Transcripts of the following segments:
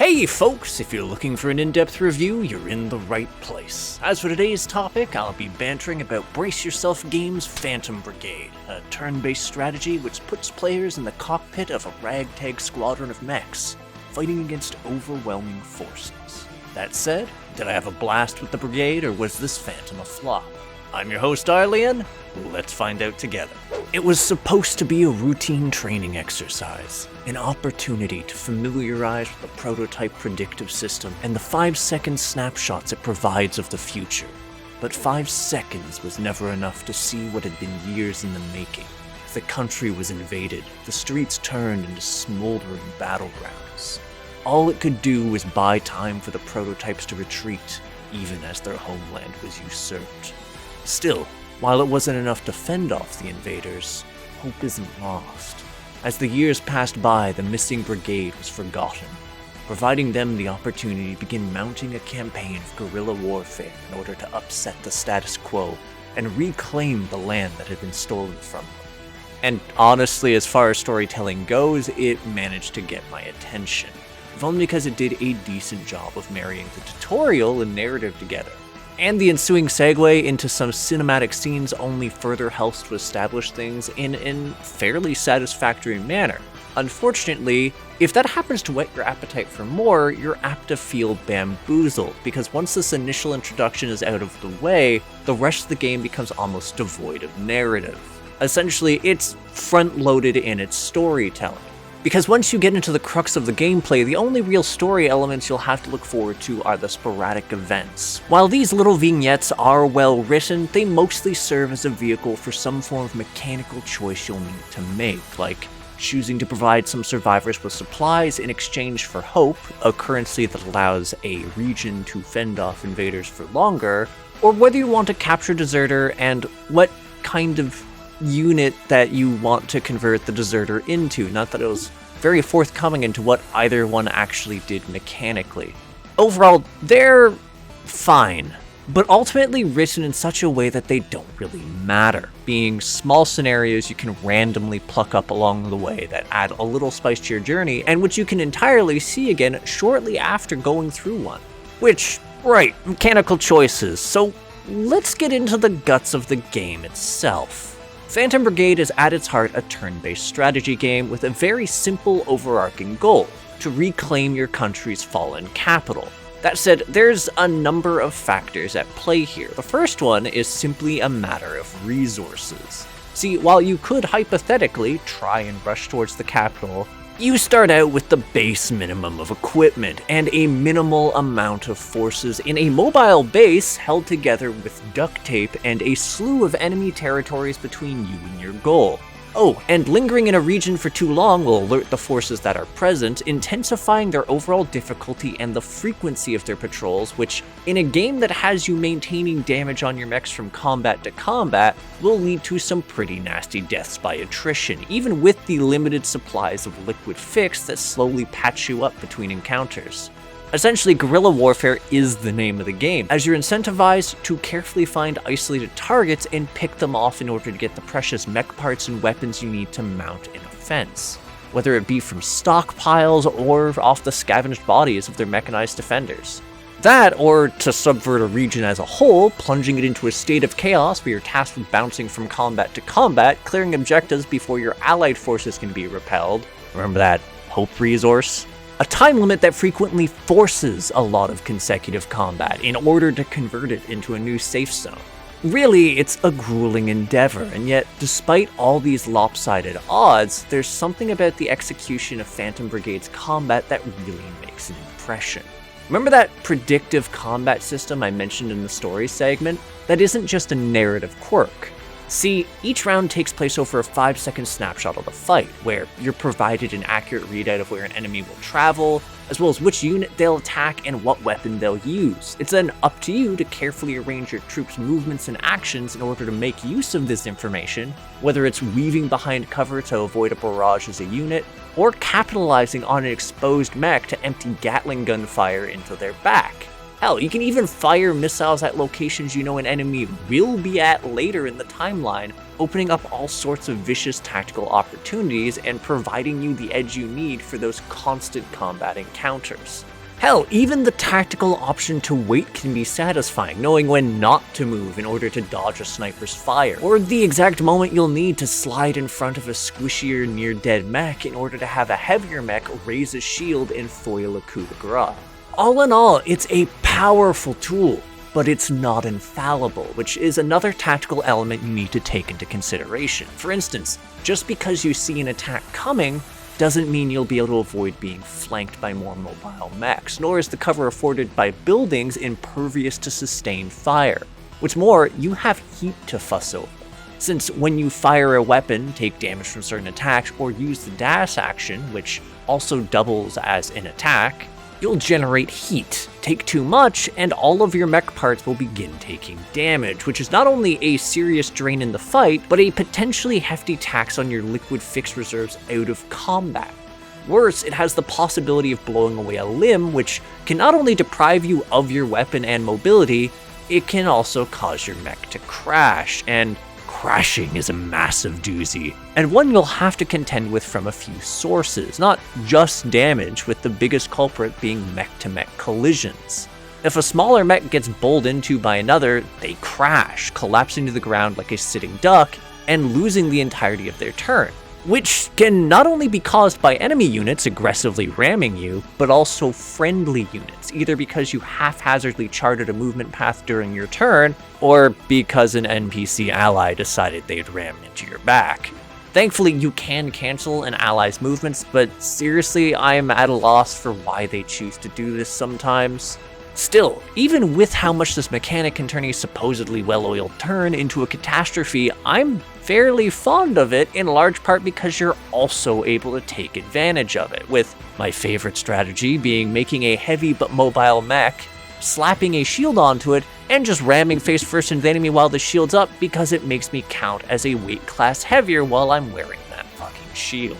Hey folks, if you're looking for an in-depth review, you're in the right place. As for today's topic, I'll be bantering about Brace Yourself Games' Phantom Brigade, a turn-based strategy which puts players in the cockpit of a ragtag squadron of mechs, fighting against overwhelming forces. That said, did I have a blast with the Brigade, or was this Phantom a flop? I'm your host Arlyeon, let's find out together. It was supposed to be a routine training exercise, an opportunity to familiarize with the prototype predictive system and the 5-second snapshots it provides of the future. But 5 seconds was never enough to see what had been years in the making. The country was invaded, the streets turned into smoldering battlegrounds. All it could do was buy time for the prototypes to retreat, even as their homeland was usurped. Still, while it wasn't enough to fend off the invaders, hope isn't lost. As the years passed by, the missing brigade was forgotten, providing them the opportunity to begin mounting a campaign of guerrilla warfare in order to upset the status quo and reclaim the land that had been stolen from them. And honestly, as far as storytelling goes, it managed to get my attention, if only because it did a decent job of marrying the tutorial and narrative together. And the ensuing segue into some cinematic scenes only further helps to establish things in a fairly satisfactory manner. Unfortunately, if that happens to whet your appetite for more, you're apt to feel bamboozled, because once this initial introduction is out of the way, the rest of the game becomes almost devoid of narrative. Essentially, it's front-loaded in its storytelling. Because once you get into the crux of the gameplay, the only real story elements you'll have to look forward to are the sporadic events. While these little vignettes are well written, they mostly serve as a vehicle for some form of mechanical choice you'll need to make, like choosing to provide some survivors with supplies in exchange for hope, a currency that allows a region to fend off invaders for longer, or whether you want to capture Deserter and what kind of unit that you want to convert the Deserter into. Not that it was very forthcoming into what either one actually did mechanically. Overall, they're fine, but ultimately written in such a way that they don't really matter, being small scenarios you can randomly pluck up along the way that add a little spice to your journey, and which you can entirely see again shortly after going through one. Which, right, mechanical choices, so let's get into the guts of the game itself. Phantom Brigade is at its heart a turn-based strategy game with a very simple overarching goal: to reclaim your country's fallen capital. That said, there's a number of factors at play here. The first one is simply a matter of resources. See, while you could hypothetically try and rush towards the capital, you start out with the base minimum of equipment and a minimal amount of forces in a mobile base held together with duct tape and a slew of enemy territories between you and your goal. Oh, and lingering in a region for too long will alert the forces that are present, intensifying their overall difficulty and the frequency of their patrols, which, in a game that has you maintaining damage on your mechs from combat to combat, will lead to some pretty nasty deaths by attrition, even with the limited supplies of liquid fix that slowly patch you up between encounters. Essentially, guerrilla warfare is the name of the game, as you're incentivized to carefully find isolated targets and pick them off in order to get the precious mech parts and weapons you need to mount an offense, whether it be from stockpiles or off the scavenged bodies of their mechanized defenders. That, or to subvert a region as a whole, plunging it into a state of chaos where you're tasked with bouncing from combat to combat, clearing objectives before your allied forces can be repelled. Remember that hope resource? A time limit that frequently forces a lot of consecutive combat in order to convert it into a new safe zone. Really, it's a grueling endeavor, and yet, despite all these lopsided odds, there's something about the execution of Phantom Brigade's combat that really makes an impression. Remember that predictive combat system I mentioned in the story segment? That isn't just a narrative quirk. See, each round takes place over a 5-second snapshot of the fight, where you're provided an accurate readout of where an enemy will travel, as well as which unit they'll attack and what weapon they'll use. It's then up to you to carefully arrange your troops' movements and actions in order to make use of this information, whether it's weaving behind cover to avoid a barrage as a unit, or capitalizing on an exposed mech to empty Gatling gun fire into their back. Hell, you can even fire missiles at locations you know an enemy will be at later in the timeline, opening up all sorts of vicious tactical opportunities and providing you the edge you need for those constant combat encounters. Hell, even the tactical option to wait can be satisfying, knowing when not to move in order to dodge a sniper's fire, or the exact moment you'll need to slide in front of a squishier near-dead mech in order to have a heavier mech raise a shield and foil a coup de grace. All in all, it's a powerful tool, but it's not infallible, which is another tactical element you need to take into consideration. For instance, just because you see an attack coming doesn't mean you'll be able to avoid being flanked by more mobile mechs, nor is the cover afforded by buildings impervious to sustained fire. What's more, you have heat to fuss over, since when you fire a weapon, take damage from certain attacks, or use the dash action, which also doubles as an attack, you'll generate heat. Take too much, and all of your mech parts will begin taking damage, which is not only a serious drain in the fight, but a potentially hefty tax on your liquid fix reserves out of combat. Worse, it has the possibility of blowing away a limb, which can not only deprive you of your weapon and mobility, it can also cause your mech to crash, and crashing is a massive doozy, and one you'll have to contend with from a few sources, not just damage, with the biggest culprit being mech-to-mech collisions. If a smaller mech gets bowled into by another, they crash, collapsing to the ground like a sitting duck, and losing the entirety of their turn, which can not only be caused by enemy units aggressively ramming you, but also friendly units, either because you haphazardly charted a movement path during your turn, or because an NPC ally decided they'd ram into your back. Thankfully, you can cancel an ally's movements, but seriously, I am at a loss for why they choose to do this sometimes. Still, even with how much this mechanic can turn a supposedly well-oiled turn into a catastrophe, I'm fairly fond of it, in large part because you're also able to take advantage of it, with my favorite strategy being making a heavy but mobile mech, slapping a shield onto it, and just ramming face first into the enemy while the shield's up because it makes me count as a weight class heavier while I'm wearing that fucking shield.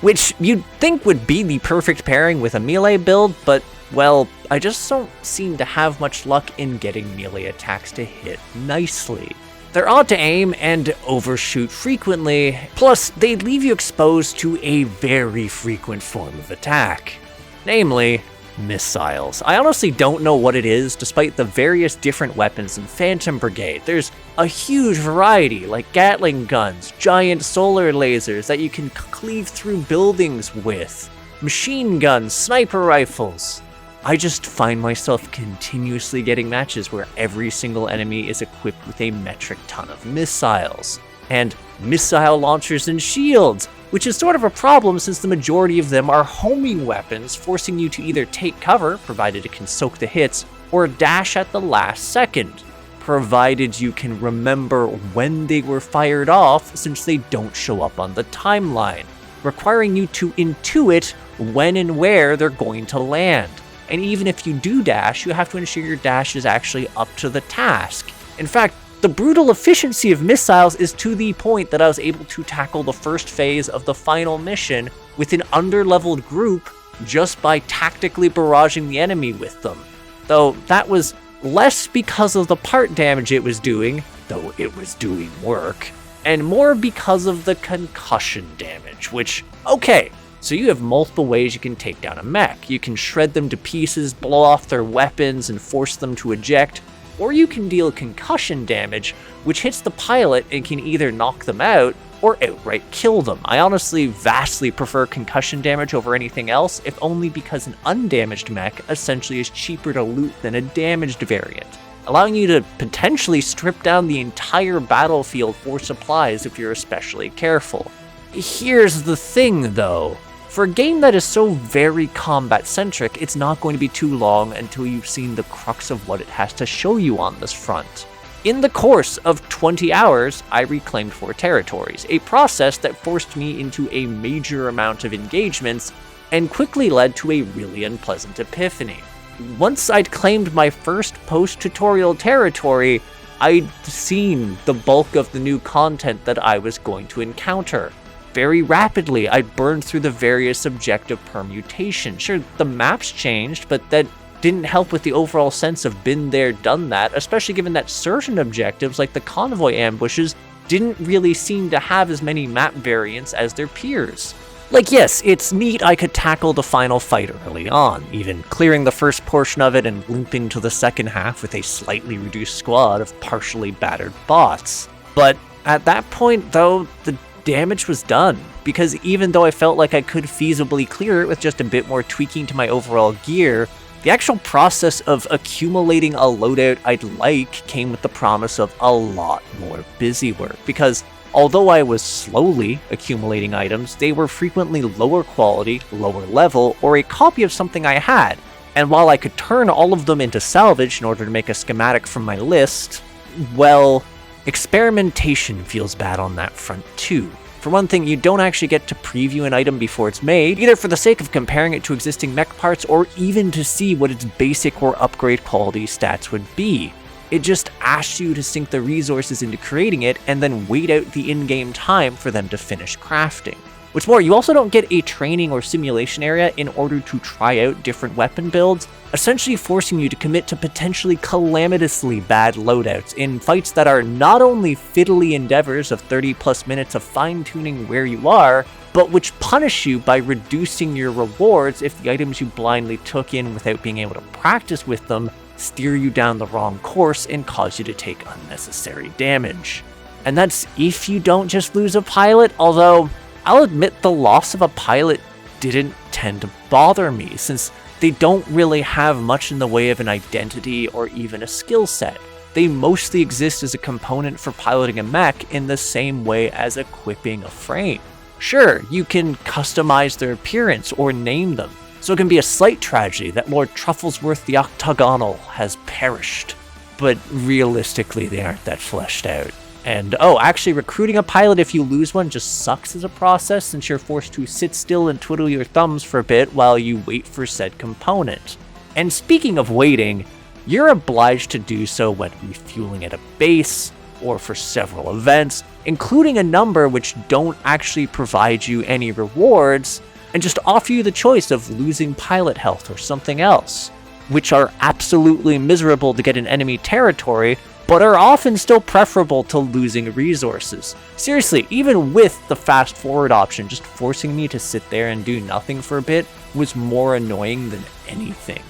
Which you'd think would be the perfect pairing with a melee build, but well, I just don't seem to have much luck in getting melee attacks to hit nicely. They're odd to aim and overshoot frequently, plus they leave you exposed to a very frequent form of attack, namely missiles. I honestly don't know what it is, despite the various different weapons in Phantom Brigade. There's a huge variety, like Gatling guns, giant solar lasers that you can cleave through buildings with, machine guns, sniper rifles. I just find myself continuously getting matches where every single enemy is equipped with a metric ton of missiles, and missile launchers and shields, which is sort of a problem since the majority of them are homing weapons, forcing you to either take cover, provided it can soak the hits, or dash at the last second, provided you can remember when they were fired off since they don't show up on the timeline, requiring you to intuit when and where they're going to land. And even if you do dash, you have to ensure your dash is actually up to the task. In fact, the brutal efficiency of missiles is to the point that I was able to tackle the first phase of the final mission with an under-leveled group just by tactically barraging the enemy with them. Though that was less because of the part damage it was doing, though it was doing work, and more because of the concussion damage, which, okay, so you have multiple ways you can take down a mech. You can shred them to pieces, blow off their weapons, and force them to eject, or you can deal concussion damage, which hits the pilot and can either knock them out or outright kill them. I honestly vastly prefer concussion damage over anything else, if only because an undamaged mech essentially is cheaper to loot than a damaged variant, allowing you to potentially strip down the entire battlefield for supplies if you're especially careful. Here's the thing though. For a game that is so very combat-centric, it's not going to be too long until you've seen the crux of what it has to show you on this front. In the course of 20 hours, I reclaimed 4 territories, a process that forced me into a major amount of engagements and quickly led to a really unpleasant epiphany. Once I'd claimed my first post-tutorial territory, I'd seen the bulk of the new content that I was going to encounter. Very rapidly, I burned through the various objective permutations. Sure, the maps changed, but that didn't help with the overall sense of been there, done that, especially given that certain objectives like the convoy ambushes didn't really seem to have as many map variants as their peers. Like, yes, it's neat I could tackle the final fight early on, even clearing the first portion of it and limping to the second half with a slightly reduced squad of partially battered bots. But at that point, though, the damage was done, because even though I felt like I could feasibly clear it with just a bit more tweaking to my overall gear, the actual process of accumulating a loadout I'd like came with the promise of a lot more busy work, because although I was slowly accumulating items, they were frequently lower quality, lower level, or a copy of something I had, and while I could turn all of them into salvage in order to make a schematic from my list, well, experimentation feels bad on that front too. For one thing, you don't actually get to preview an item before it's made, either for the sake of comparing it to existing mech parts or even to see what its basic or upgrade quality stats would be. It just asks you to sink the resources into creating it and then wait out the in-game time for them to finish crafting. What's more, you also don't get a training or simulation area in order to try out different weapon builds, essentially forcing you to commit to potentially calamitously bad loadouts in fights that are not only fiddly endeavors of 30 plus minutes of fine-tuning where you are, but which punish you by reducing your rewards if the items you blindly took in without being able to practice with them steer you down the wrong course and cause you to take unnecessary damage. And that's if you don't just lose a pilot, although I'll admit the loss of a pilot didn't tend to bother me, since they don't really have much in the way of an identity or even a skill set. They mostly exist as a component for piloting a mech in the same way as equipping a frame. Sure, you can customize their appearance or name them, so it can be a slight tragedy that Lord Trufflesworth the Octagonal has perished, but realistically they aren't that fleshed out. And actually recruiting a pilot if you lose one just sucks as a process, since you're forced to sit still and twiddle your thumbs for a bit while you wait for said component. And speaking of waiting, you're obliged to do so when refueling at a base, or for several events, including a number which don't actually provide you any rewards, and just offer you the choice of losing pilot health or something else, which are absolutely miserable to get in enemy territory, but are often still preferable to losing resources. Seriously, even with the fast forward option, just forcing me to sit there and do nothing for a bit was more annoying than anything.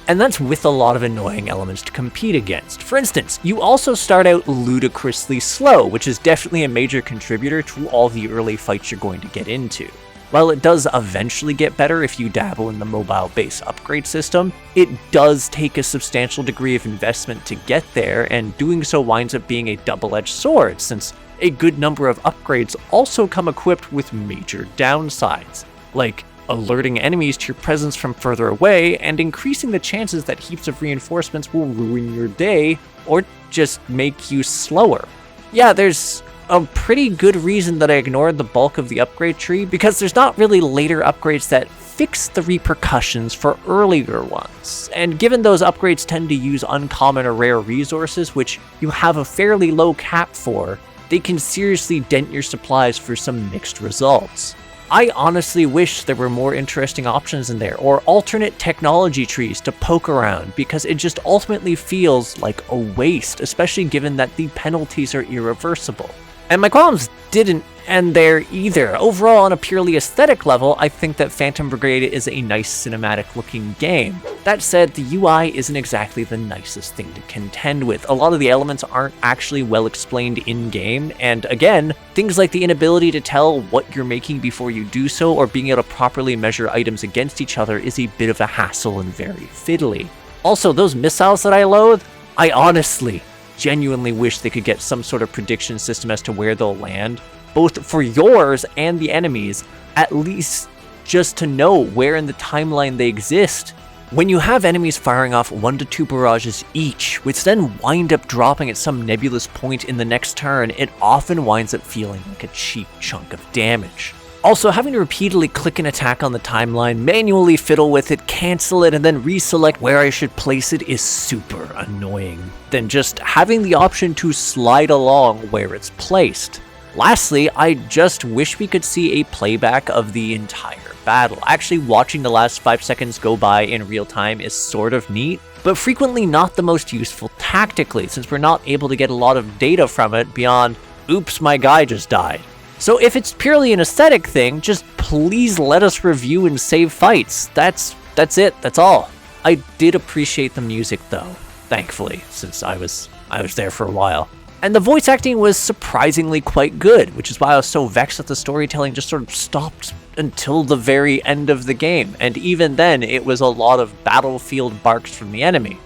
And that's with a lot of annoying elements to compete against. For instance, you also start out ludicrously slow, which is definitely a major contributor to all the early fights you're going to get into. While it does eventually get better if you dabble in the mobile base upgrade system, it does take a substantial degree of investment to get there, and doing so winds up being a double-edged sword, since a good number of upgrades also come equipped with major downsides, like alerting enemies to your presence from further away and increasing the chances that heaps of reinforcements will ruin your day or just make you slower. Yeah, there's a pretty good reason that I ignored the bulk of the upgrade tree, because there's not really later upgrades that fix the repercussions for earlier ones. And given those upgrades tend to use uncommon or rare resources, which you have a fairly low cap for, they can seriously dent your supplies for some mixed results. I honestly wish there were more interesting options in there, or alternate technology trees to poke around, because it just ultimately feels like a waste, especially given that the penalties are irreversible. And my qualms didn't end there either. Overall, on a purely aesthetic level, I think that Phantom Brigade is a nice cinematic looking game. That said, the UI isn't exactly the nicest thing to contend with. A lot of the elements aren't actually well explained in-game, and again, things like the inability to tell what you're making before you do so, or being able to properly measure items against each other is a bit of a hassle and very fiddly. Also, those missiles that I loathe, I honestly genuinely wish they could get some sort of prediction system as to where they'll land, both for yours and the enemies, at least just to know where in the timeline they exist. When you have enemies firing off 1 to 2 barrages each, which then wind up dropping at some nebulous point in the next turn, it often winds up feeling like a cheap chunk of damage. Also, having to repeatedly click an attack on the timeline, manually fiddle with it, cancel it, and then reselect where I should place it is super annoying than just having the option to slide along where it's placed. Lastly, I just wish we could see a playback of the entire battle. Actually watching the last 5 seconds go by in real time is sort of neat, but frequently not the most useful tactically, since we're not able to get a lot of data from it beyond, oops, my guy just died. So if it's purely an aesthetic thing, just please let us review and save fights. That's it, that's all. I did appreciate the music though, thankfully, since I was there for a while. And the voice acting was surprisingly quite good, which is why I was so vexed that the storytelling just sort of stopped until the very end of the game, and even then it was a lot of battlefield barks from the enemy.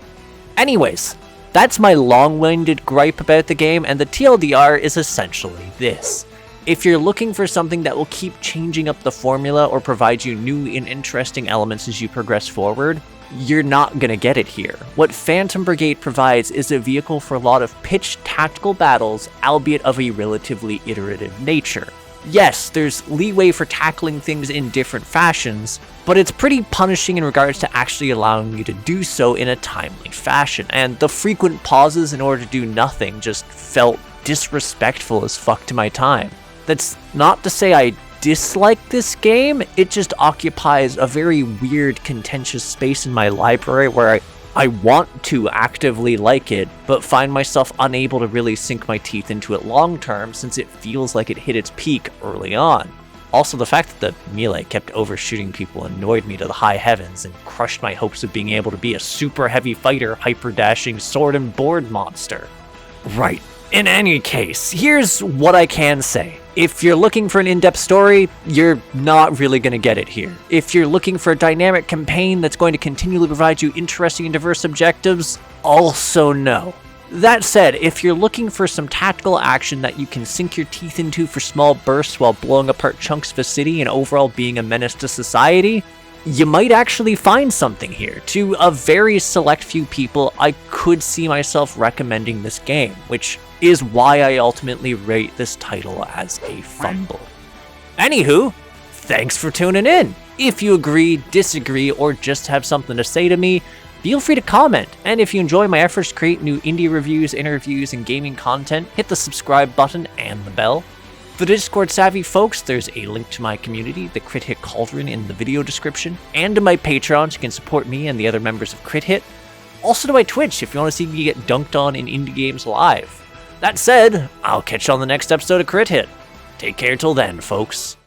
Anyways, that's my long-winded gripe about the game, and the TLDR is essentially this. If you're looking for something that will keep changing up the formula or provide you new and interesting elements as you progress forward, you're not gonna get it here. What Phantom Brigade provides is a vehicle for a lot of pitched tactical battles, albeit of a relatively iterative nature. Yes, there's leeway for tackling things in different fashions, but it's pretty punishing in regards to actually allowing you to do so in a timely fashion, and the frequent pauses in order to do nothing just felt disrespectful as fuck to my time. That's not to say I dislike this game, it just occupies a very weird, contentious space in my library where I want to actively like it, but find myself unable to really sink my teeth into it long term since it feels like it hit its peak early on. Also, the fact that the melee kept overshooting people annoyed me to the high heavens and crushed my hopes of being able to be a super heavy fighter, hyper-dashing sword and board monster. Right. In any case, here's what I can say. If you're looking for an in-depth story, you're not really going to get it here. If you're looking for a dynamic campaign that's going to continually provide you interesting and diverse objectives, also no. That said, if you're looking for some tactical action that you can sink your teeth into for small bursts while blowing apart chunks of a city and overall being a menace to society, you might actually find something here. To a very select few people, I could see myself recommending this game, which is why I ultimately rate this title as a fumble. Anywho, thanks for tuning in. If you agree, disagree, or just have something to say to me, feel free to comment. And if you enjoy my efforts to create new indie reviews, interviews, and gaming content, hit the subscribe button and the bell. For the Discord savvy folks, there's a link to my community, the Crit Hit Cauldron, in the video description, and to my Patreon so you can support me and the other members of Crit Hit. Also to my Twitch if you want to see me get dunked on in indie games live. That said, I'll catch you on the next episode of Crit Hit. Take care till then, folks.